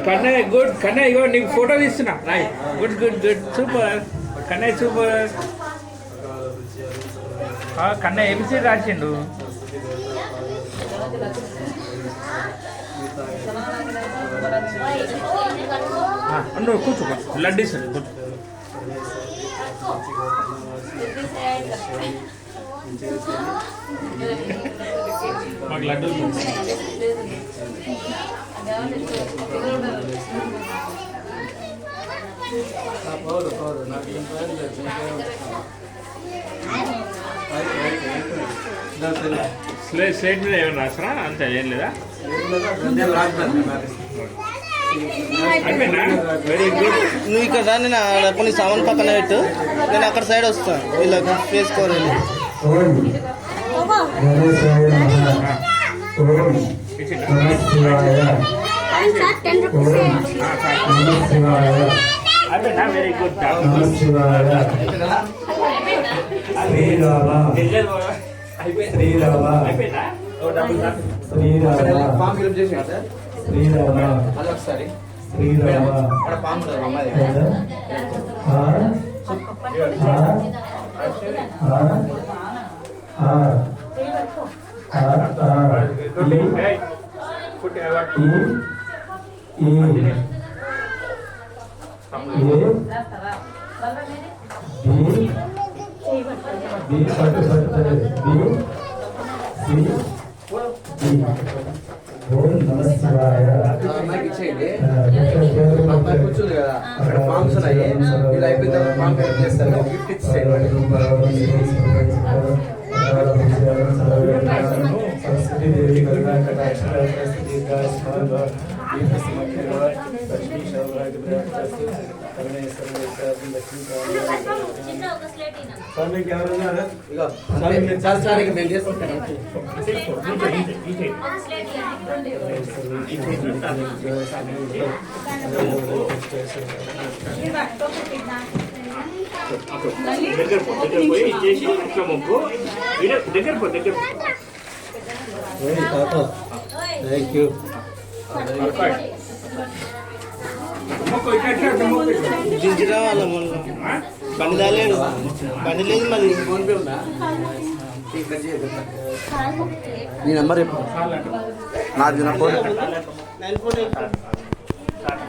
Kannayya good Kannayya ఇగో నీకు photo తీస్తున్నా రాయ్ good good good super Kannayya super Kannayya A B C రాసిండు నువ్వు కూర్చో లడ్డు ఇస్తాడు మాకు లడ్డూలు స్లేట్ మీద ఏమైనా రాసరా అంతే ఏం లేదా వెరీ గుడ్ నువ్వు ఇక్కడ రా నేను కొన్ని సామాన్ పక్కన పెట్టు నేను అక్కడ సైడ్ వస్తాను వీళ్ళకి వేసుకోవాలి వెరీ గుడ్ ఒకసారి ఇచ్చేయండి కూర్చుంది కదా అక్కడ ఫామ్స్ ఉన్నాయి ఇలా అయిపోయిన తర్వాత ఫామ్ కరెక్ట్ చేస్తారు గిఫ్ట్ ఇచ్చేయండి చాలా సార్ ఇక మేము చేసుకుంటాం దగ్గర పోయి ఇచ్చేసి ఇట్లా మొక్కు దగ్గర పో దగ్గర థ్యాంక్ యూ దించిరా వాళ్ళ మొన్న బండి రాలేడు బండి లేదు మరి ఫోన్పే ఉందా నీ నెంబర్ చెప్పు నాది నా ఫోన్ 948